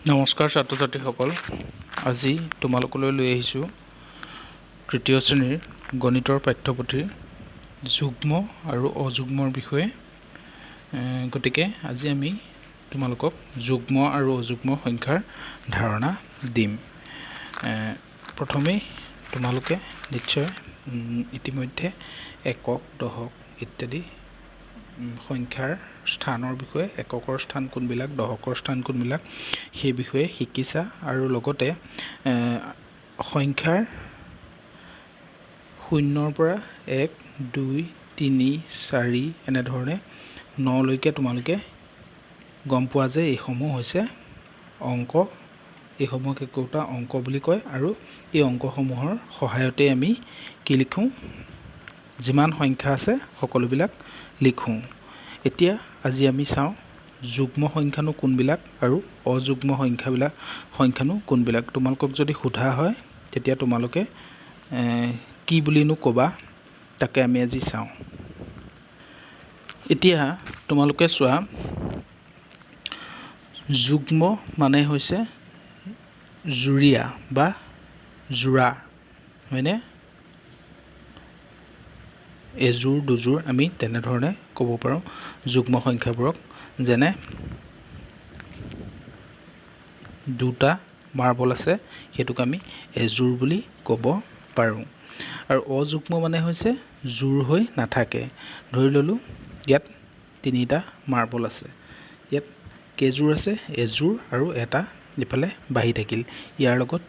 নমস্কাৰ ছাত্ৰ ছাত্ৰীসকল, আজি তোমালোকলৈ লৈ আহিছোঁ তৃতীয় শ্ৰেণীৰ গণিতৰ পাঠ্যপুথিৰ যুগ্ম আৰু অযুগ্মৰ বিষয়ে। গতিকে আজি আমি তোমালোকক যুগ্ম আৰু অযুগ্ম সংখ্যাৰ ধাৰণা দিম। প্ৰথমেই তোমালোকে নিশ্চয় ইতিমধ্যে একক, দশক ইত্যাদি সংখ্যাৰ স্থানৰ বিষয়ে, এককৰ স্থান কোনবিলাক, দশকৰ স্থান কোনবিলাক সেই বিষয়ে শিকিছা। আৰু লগতে সংখ্যাৰ 0ৰ পৰা 1, 2, 3, 4 এনেধৰণে 9লৈকে তোমালোকে গম পোৱা যে এইসমূহ হৈছে অংক। এইসমূহক একোটা অংক বুলি কয়। আৰু এই অংকসমূহৰ সহায়তে আমি কি লিখোঁ, যিমান সংখ্যা আছে সকলোবিলাক লিখোঁ। এতিয়া আজি আমি চাওঁ যুগ্ম সংখ্যানো কোনবিলাক আৰু অযুগ্ম সংখ্যানো কোনবিলাক। তোমালোকক যদি সোধা হয় তেতিয়া তোমালোকে কি বুলিনো ক'বা, তাকে আমি আজি চাওঁ। এতিয়া তোমালোকে চোৱা, যুগ্ম মানে হৈছে জুৰীয়া বা যোৰা, হয়নে? এযোৰ দুযোৰ আমি তেনেধৰণে ক'ব পাৰোঁ যুগ্ম সংখ্যাবোৰক। যেনে দুটা মাৰ্বল আছে, সেইটোক আমি এযোৰ বুলি ক'ব পাৰোঁ। আৰু অযুগ্ম মানে হৈছে যোৰ হৈ নাথাকে। ধৰি ল'লোঁ ইয়াত 3টা মাৰ্বল আছে, ইয়াত কেইযোৰ আছে, এযোৰ আৰু এটা ইফালে বাঢ়ি থাকিল। ইয়াৰ লগত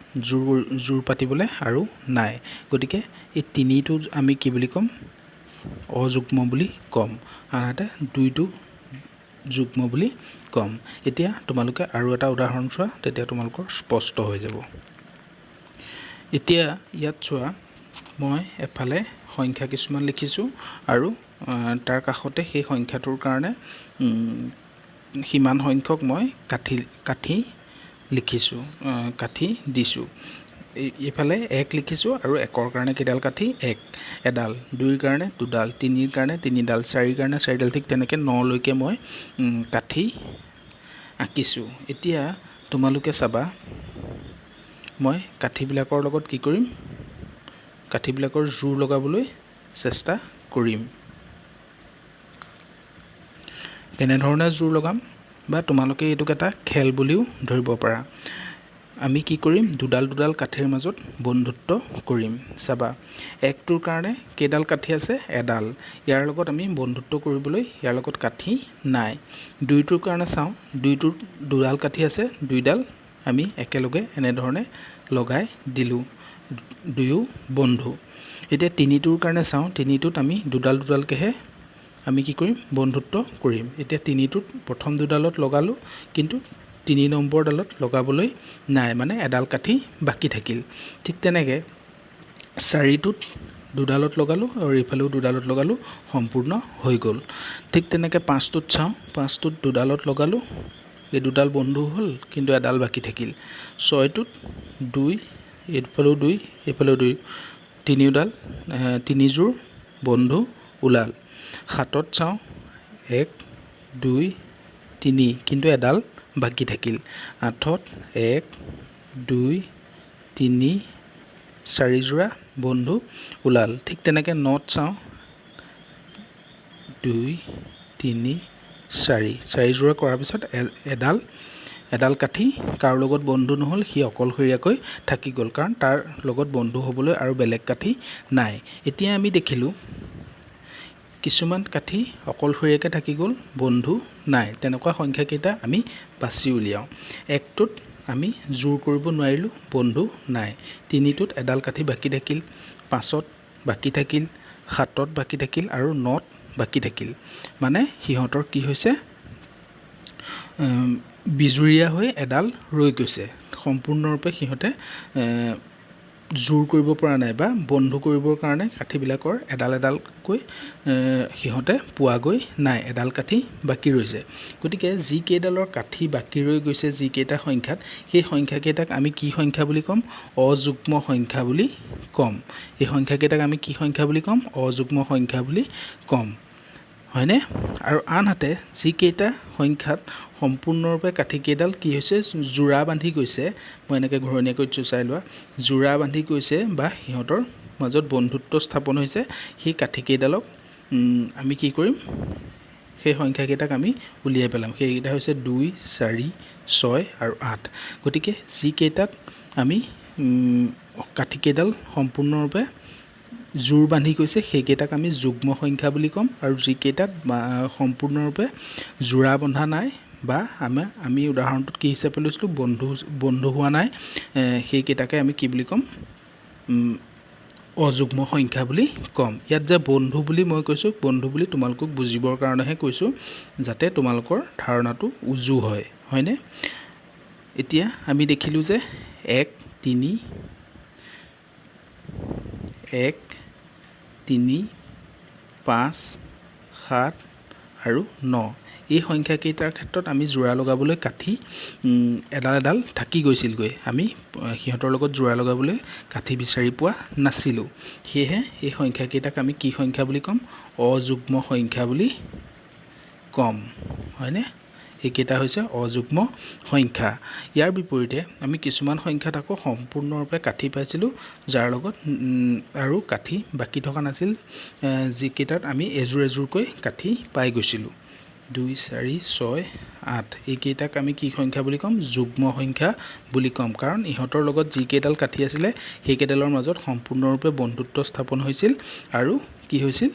যোৰ পাতিবলৈ আৰু নাই। গতিকে এই 3টো আমি কি বুলি ক'ম, অযুগ্ম বুলি ক'ম। আনহাতে 2টো যুগ্ম বুলি ক'ম। এতিয়া তোমালোকে আৰু এটা উদাহৰণ চোৱা, তেতিয়া তোমালোকৰ স্পষ্ট হৈ যাব। এতিয়া ইয়াত চোৱা, মই এফালে সংখ্যা কিছুমান লিখিছোঁ আৰু তাৰ কাষতে সেই সংখ্যাটোৰ কাৰণে সিমান সংখ্যক মই কাঠি লিখিছোঁ, কাঠি দিছোঁ। এইফালে 1 লিখিছোঁ আৰু 1ৰ কাৰণে কেইডাল কাঠি, এডাল, 2ৰ কাৰণে 2ডাল, 3ৰ কাৰণে 3ডাল, 4ৰ কাৰণে 4ডাল, ঠিক তেনেকৈ 9লৈকে মই কাঠি আঁকিছোঁ। এতিয়া তোমালোকে চাবা, মই কাঠিবিলাকৰ লগত কি কৰিম, কাঠিবিলাকৰ জোৰ লগাবলৈ চেষ্টা কৰিম। কেনেধৰণে জোৰ লগাম, বা তোমালোকে এইটোক এটা খেল বুলিও ধৰিব পাৰা। আমি কি কৰিম, দুডাল কাঠিৰ মাজত বন্ধুত্ব কৰিম। চাবা, 1টোৰ কাৰণে কেইডাল কাঠি আছে, এডাল। ইয়াৰ লগত আমি বন্ধুত্ব কৰিবলৈ ইয়াৰ লগত কাঠি নাই। 2টোৰ কাৰণে চাওঁ, 2টোৰ 2ডাল কাঠি আছে, 2ডাল আমি একেলগে এনেধৰণে লগাই দিলোঁ, দুয়ো বন্ধু। এতিয়া 3টোৰ কাৰণে চাওঁ, 3টোত আমি দুডালকৈহে আমি কি কৰিম, বন্ধুত্ব কৰিম। এতিয়া 3টোত প্ৰথম 2ডালত লগালোঁ, কিন্তু 3 নম্বৰ ডালত লগাবলৈ নাই, মানে এডাল কাঠি বাকী থাকিল। ঠিক তেনেকৈ 4টোত 2ডালত লগালোঁ আৰু এইফালেও 2ডালত লগালোঁ, সম্পূৰ্ণ হৈ গ'ল। ঠিক তেনেকৈ 5টোত চাওঁ, 5টোত 2ডালত লগালোঁ, এই 2ডাল বন্ধু হ'ল, কিন্তু এডাল বাকী থাকিল। 6টোত 2, এইফালেও 2, এইফালেও 2, 3যোৰ বন্ধু ওলাল। 7ত চাওঁ, 1, 2, 3, কিন্তু এডাল বাকী থাকিল। 8ত 1, 2, 3, 4যোৰা বন্ধু ওলাল। ঠিক তেনেকৈ 9ত চাওঁ, 2, 3, 4যোৰা কৰাৰ পিছত এডাল কাঠি কাৰো লগত বন্ধু নহ'ল, সি অকলশৰীয়াকৈ থাকি গ'ল, কাৰণ তাৰ লগত বন্ধু হ'বলৈ আৰু বেলেগ কাঠি নাই। এতিয়া আমি দেখিলোঁ কিছুমান কাঠি অকলশৰীয়াকৈ থাকি গ'ল, বন্ধু নাই। তেনেকুৱা সংখ্যাকেইটা আমি বাছি উলিয়াওঁ। 1টোত আমি জোৰ কৰিব নোৱাৰিলোঁ, বন্ধু নাই। 3টোত এডাল কাঠি বাকী থাকিল, 5ত বাকী থাকিল, 7ত বাকী থাকিল আৰু 9ত বাকী থাকিল। মানে সিহঁতৰ কি হৈছে, বিজুৰীয়া হৈ এডাল ৰৈ গৈছে। সম্পূৰ্ণৰূপে সিহঁতে জোৰ কৰিব পৰা নাই, বা বন্ধু কৰিবৰ কাৰণে কাঠিবিলাকৰ এডালকৈ সিহঁতে পোৱাগৈ নাই, এডাল কাঠি বাকী ৰৈছে। গতিকে যিকেইডালৰ কাঠি বাকী ৰৈ গৈছে, যিকেইটা সংখ্যাত, সেই সংখ্যাকেইটাক আমি কি সংখ্যা বুলি ক'ম, অযুগ্ম সংখ্যা বুলি ক'ম। এই সংখ্যাকেইটাক আমি কি সংখ্যা বুলি ক'ম, অযুগ্ম সংখ্যা বুলি ক'ম, হয়নে? আৰু আনহাতে যিকেইটা সংখ্যাত সম্পূৰ্ণৰূপে কাঠিকেইডাল কি হৈছে যোৰা বান্ধি গৈছে মই এনেকৈ ঘূৰণীয়াকৈ চাই লোৱা যোৰা বান্ধি গৈছে বা সিহঁতৰ মাজত বন্ধুত্ব স্থাপন হৈছে সেই কাঠিকেইডালক আমি কি কৰিম সেই সংখ্যাকেইটাক আমি উলিয়াই পেলাম সেইকেইটা হৈছে 2 4 6 আৰু 8 গতিকে যিকেইটাত আমি কাঠিকেইডাল সম্পূৰ্ণৰূপে জোৰ বান্ধি গৈছে সেইকেইটাক আমি যুগ্ম সংখ্যা বুলি ক'ম আৰু যিকেইটাত সম্পূৰ্ণৰূপে যোৰা বন্ধা নাই বা আমি উদাহৰণটোত কি হিচাপে লৈছিলোঁ বন্ধু হোৱা নাই সেইকেইটাকে আমি কি বুলি ক'ম অযুগ্ম সংখ্যা বুলি ক'ম ইয়াত যে বন্ধু বুলি মই কৈছোঁ বন্ধু বুলি তোমালোকক বুজিবৰ কাৰণেহে কৈছোঁ যাতে তোমালোকৰ ধাৰণাটো উজু হয় হয়নে এতিয়া আমি দেখিলোঁ যে 1 3 5 7 আৰু 9 এই সংখ্যাকেইটাৰ ক্ষেত্ৰত আমি যোৰা লগাবলৈ কাঠি এডাল এডাল থাকি গৈছিলগৈ আমি সিহঁতৰ লগত যোৰা লগাবলৈ কাঠি বিচাৰি পোৱা নাছিলোঁ সেয়েহে এই সংখ্যাকেইটাক আমি কি সংখ্যা বুলি ক'ম অযুগ্ম সংখ্যা বুলি ক'ম হয়নে এইকেইটা হৈছে অযুগ্ম সংখ্যা ইয়াৰ বিপৰীতে আমি কিছুমান সংখ্যাত আকৌ সম্পূৰ্ণৰূপে কাঠি পাইছিলোঁ যাৰ লগত আৰু কাঠি বাকী থকা নাছিল যিকেইটাত আমি এজোৰ এজোৰকৈ কাঠি পাই গৈছিলোঁ 2 4 6 8 এইকেইটাক আমি কি সংখ্যা বুলি ক'ম যুগ্ম সংখ্যা বুলি ক'ম কাৰণ ইহঁতৰ লগত যিকেইডাল কাঠি আছিলে সেইকেইডালৰ মাজত সম্পূৰ্ণৰূপে বন্ধুত্ব স্থাপন হৈছিল আৰু কি হৈছিল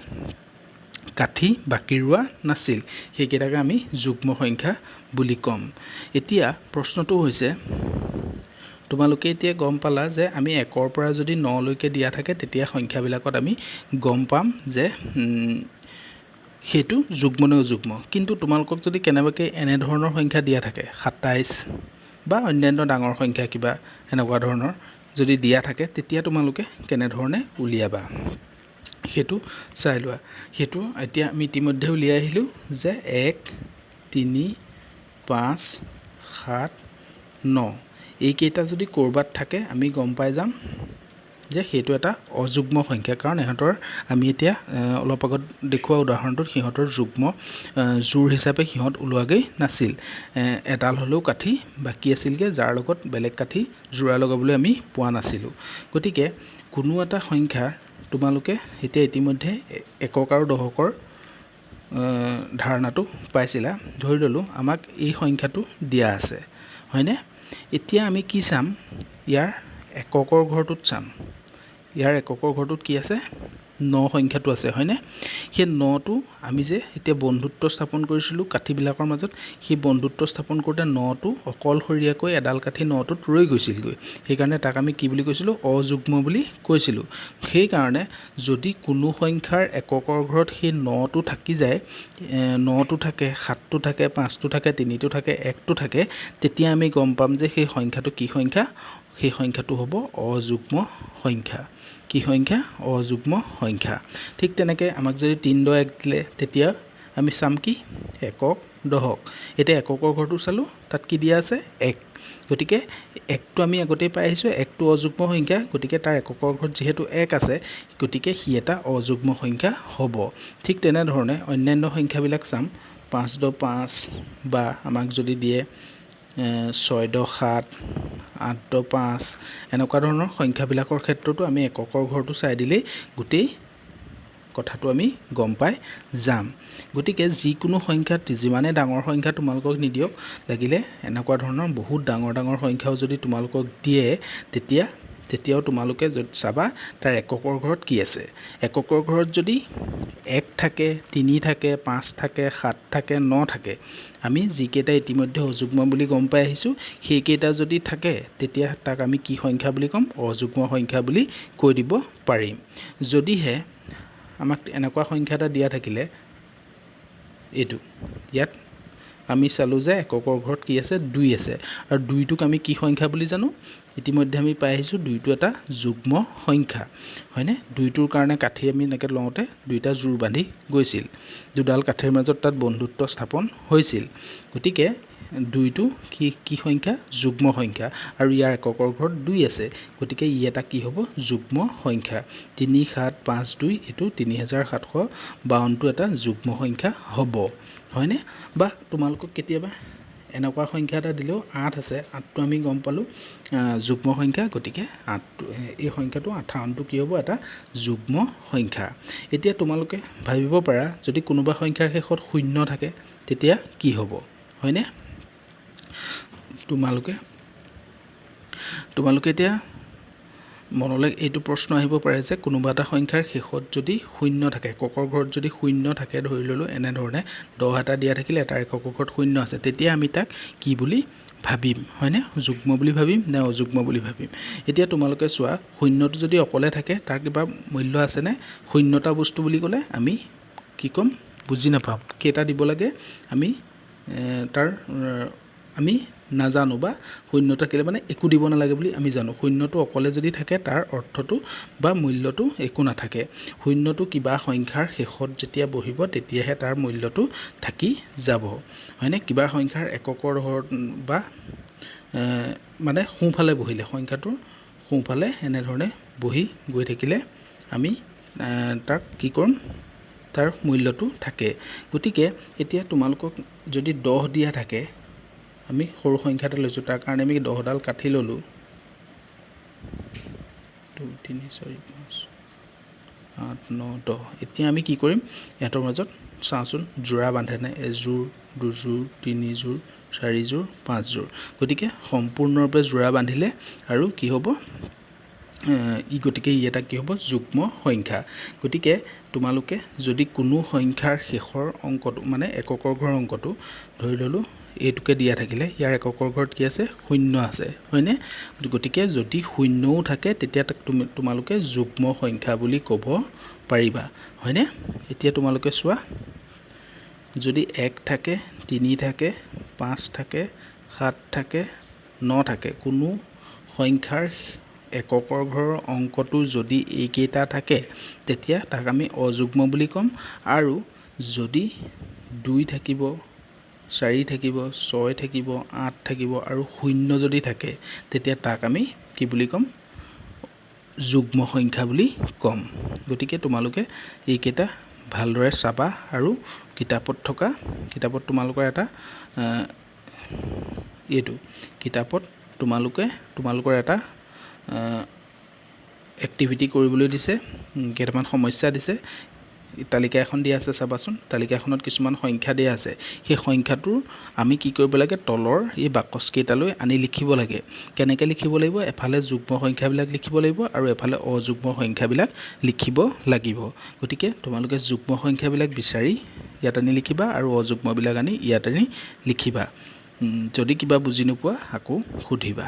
কাঠি বাকী ৰোৱা নাছিল সেইকেইটাকে আমি যুগ্ম সংখ্যা বুলি ক'ম এতিয়া প্ৰশ্নটো হৈছে তোমালোকে এতিয়া গম পালা যে আমি 1 ৰ পৰা যদি 9 লৈকে দিয়া থাকে তেতিয়া সংখ্যাবিলাকত আমি গম পাম যে সেইটো যুগ্ম নে অযুগ্ম কিন্তু তোমালোকক যদি কেনেবাকৈ এনে ধৰণৰ সংখ্যা দিয়া থাকে 27 বা অন্যান্য ডাঙৰ সংখ্যা কিবা এনেকুৱা ধৰণৰ যদি দিয়া থাকে তেতিয়া তোমালোকে কেনেধৰণে উলিয়াবা সেইটো চাই লোৱা সেইটো এতিয়া আমি ইতিমধ্যে উলিয়াই আহিলোঁ যে 1 3 5 7 9 এইকেইটা যদি ক'ৰবাত থাকে আমি গম পাই যাম যে সেইটো এটা অযুগ্ম সংখ্যা কাৰণ ইহঁতৰ আমি এতিয়া অলপ আগত দেখুওৱা উদাহৰণটোত সিহঁতৰ যুগ্ম জোৰ হিচাপে সিহঁত ওলোৱাগৈ নাছিল এডাল হ'লেও কাঠি বাকী আছিলগৈ যাৰ লগত বেলেগ কাঠি যোৰা লগাবলৈ আমি পোৱা নাছিলোঁ গতিকে কোনো এটা সংখ্যা তোমালোকে এতিয়া ইতিমধ্যে একক আৰু দশকৰ ধাৰণাটো পাইছিলা ধৰি ল'লোঁ আমাক এই সংখ্যাটো দিয়া আছে হয়নে এতিয়া আমি কি চাম ইয়াৰ এককৰ ঘৰটোত চাম ইয়াৰ এককৰ ঘৰটোত কি আছে 9 সংখ্যাটো আছে হয়নে সেই 9টো আমি যে এতিয়া বন্ধুত্ব স্থাপন কৰিছিলোঁ কাঠিবিলাকৰ মাজত সেই বন্ধুত্ব স্থাপন কৰোঁতে 9টো অকলশৰীয়াকৈ এডাল কাঠি 9টোত ৰৈ গৈছিলগৈ সেইকাৰণে তাক আমি কি বুলি কৈছিলোঁ অযুগ্ম বুলি কৈছিলোঁ সেইকাৰণে যদি কোনো সংখ্যাৰ এককৰ ঘৰত সেই 9টো থাকি যায় 9টো থাকে 7টো থাকে 5টো থাকে 3টো থাকে 1টো থাকে তেতিয়া আমি গম পাম যে সেই সংখ্যাটো কি সংখ্যা সেই সংখ্যাটো হ'ব অযুগ্ম সংখ্যা কি সংখ্যা অযুগ্ম সংখ্যা ঠিক তেনেকৈ আমাক যদি 3 10 1 দিলে তেতিয়া আমি চাম কি একক দশক এতিয়া এককৰ ঘৰটো চালোঁ তাত কি দিয়া আছে 1 গতিকে 1টো আমি আগতেই পাই আহিছোঁ 1টো অযুগ্ম সংখ্যা গতিকে তাৰ এককৰ ঘৰত যিহেতু 1 আছে গতিকে সি এটা অযুগ্ম সংখ্যা হ'ব ঠিক তেনেধৰণে অন্যান্য সংখ্যাবিলাক চাম 5 10 5 বা আমাক যদি দিয়ে 6 10 7 8 10 5 এনেকুৱা ধৰণৰ সংখ্যাবিলাকৰ ক্ষেত্ৰতো আমি এককৰ ঘৰটো চাই দিলেই গোটেই কথাটো আমি গম পাই যাম গতিকে যিকোনো সংখ্যাত যিমানে ডাঙৰ সংখ্যা তোমালোকক নিদিয়ক লাগিলে এনেকুৱা ধৰণৰ বহুত ডাঙৰ ডাঙৰ সংখ্যাও যদি তোমালোকক দিয়ে তেতিয়াও তোমালোকে যদি চাবা তাৰ এককৰ ঘৰত কি আছে এককৰ ঘৰত যদি 1 থাকে 3 থাকে 5 থাকে 7 থাকে 9 থাকে আমি যিকেইটা ইতিমধ্যে অযুগ্ম বুলি গম পাই আহিছোঁ সেইকেইটা যদি থাকে তেতিয়া তাক আমি কি সংখ্যা বুলি ক'ম অযুগ্ম সংখ্যা বুলি কৈ দিব পাৰিম যদিহে আমাক এনেকুৱা সংখ্যা এটা দিয়া থাকিলে এইটো ইয়াত আমি চালোঁ যে এককৰ ঘৰত কি আছে 2 আছে আৰু 2টোক আমি কি সংখ্যা বুলি জানো ইতিমধ্যে আমি পাই আহিছোঁ 2টো এটা যুগ্ম সংখ্যা হয়নে 2টোৰ কাৰণে কাঠি আমি এনেকৈ লওঁতে 2টা জোৰ বান্ধি গৈছিল দুডাল কাঠিৰ মাজত তাত বন্ধুত্ব স্থাপন হৈছিল গতিকে 2টো কি সংখ্যা যুগ্ম সংখ্যা আৰু ইয়াৰ এককৰ ঘৰত 2 আছে গতিকে ই এটা কি হ'ব যুগ্ম সংখ্যা 3752 এইটো 3752টো এটা যুগ্ম সংখ্যা হ'ব হয়নে বা তোমালোকক কেতিয়াবা এনেকুৱা সংখ্যা এটা দিলেও 8 আছে, 8টো আমি গম পালোঁ যুগ্ম সংখ্যা, গতিকে 8টো এই সংখ্যাটো 58টো কি হ'ব এটা যুগ্ম সংখ্যা। এতিয়া তোমালোকে ভাবিব পাৰা যদি কোনোবা সংখ্যাৰ শেষত 0 থাকে তেতিয়া কি হ'ব, হয়নে? তোমালোকে এতিয়া মনলৈ এইটো প্ৰশ্ন আহিব পাৰে যে কোনোবা এটা সংখ্যাৰ শেষত যদি 0 থাকে, এককৰ ঘৰত যদি 0 থাকে, ধৰি ল'লোঁ এনেধৰণে 10 এটা দিয়া থাকিলে এটাৰ এককৰ ঘৰত 0 আছে, তেতিয়া আমি তাক কি বুলি ভাবিম, হয়নে? যুগ্ম বুলি ভাবিম নে অযুগ্ম বুলি ভাবিম? এতিয়া তোমালোকে চোৱা 0টো যদি অকলে থাকে তাৰ কিবা মূল্য আছেনে? 0টা বস্তু বুলি ক'লে আমি কি ক'ম বুজি নাপাম, কেইটা দিব লাগে আমি আমি নাজানো, বা 0 থাকিলে মানে একো দিব নালাগে বুলি আমি জানো। 0টো অকলে যদি থাকে তাৰ অৰ্থটো বা মূল্যটো একো নাথাকে। 0টো কিবা সংখ্যাৰ শেষত যেতিয়া বহিব তেতিয়াহে তাৰ মূল্যটো থাকি যাব, হয়নে? কিবা সংখ্যাৰ এককৰ ঘৰত বা মানে সোঁফালে বহিলে, সংখ্যাটোৰ সোঁফালে এনেধৰণে বহি গৈ থাকিলে আমি তাক কি কৰিম, তাৰ মূল্যটো থাকে। গতিকে এতিয়া তোমালোকক যদি 10 দিয়া থাকে, আমি সৰু সংখ্যা এটা লৈছোঁ, তাৰ কাৰণে আমি 10ডাল কাঠি ল'লোঁ, 2 3 4 5 8 9 10। এতিয়া আমি কি কৰিম, ইহঁতৰ মাজত চাওঁচোন যোৰা বান্ধেনে, এযোৰ, দুযোৰ, তিনিযোৰ, চাৰিযোৰ, পাঁচযোৰ। গতিকে সম্পূৰ্ণৰূপে যোৰা বান্ধিলে আৰু কি হ'ব, গতিকে ই এটা কি হ'ব যুগ্ম সংখ্যা। গতিকে তোমালোকে যদি কোনো সংখ্যাৰ শেষৰ অংকটো মানে এককৰ ঘৰৰ অংকটো ধৰি ল'লোঁ এইটোকে দিয়া থাকিলে, ইয়াৰ এককৰ ঘৰত কি আছে 0 আছে, হয়নে? গতিকে যদি 0ও থাকে তেতিয়া তাক তোমালোকে যুগ্ম সংখ্যা বুলি ক'ব পাৰিবা, হয়নে? এতিয়া তোমালোকে চোৱা যদি 1 থাকে, 3 থাকে, 5 থাকে, 7 থাকে, 9 থাকে, কোনো সংখ্যাৰ এককৰ ঘৰৰ অংকটো যদি এইকেইটা থাকে তেতিয়া তাক আমি অযুগ্ম বুলি ক'ম। আৰু যদি 2 থাকিব, 4 থাকিব, 6 থাকিব, 8 থাকিব আৰু 0 যদি থাকে তেতিয়া তাক আমি কি বুলি ক'ম, যুগ্ম সংখ্যা বুলি ক'ম। গতিকে তোমালোকে এইকেইটা ভালদৰে চাবা আৰু কিতাপত তোমালোকৰ এটা কিতাপত তোমালোকৰ এটা এক্টিভিটি কৰিবলৈ দিছে, কেইটামান সমস্যা দিছে, তালিকা এখন দিয়া আছে চাবাচোন, তালিকাখনত কিছুমান সংখ্যা দিয়া আছে, সেই সংখ্যাটোৰ আমি কি কৰিব লাগে, তলৰ এই বাকচকেইটালৈ আনি লিখিব লাগে। কেনেকৈ লিখিব লাগিব, এফালে যুগ্ম সংখ্যাবিলাক লিখিব লাগিব আৰু এফালে অযুগ্ম সংখ্যাবিলাক লিখিব লাগিব। গতিকে তোমালোকে যুগ্ম সংখ্যাবিলাক বিচাৰি ইয়াত আনি লিখিবা আৰু অযুগ্মবিলাক আনি ইয়াত আনি লিখিবা। যদি কিবা বুজি নোপোৱা আকৌ সুধিবা।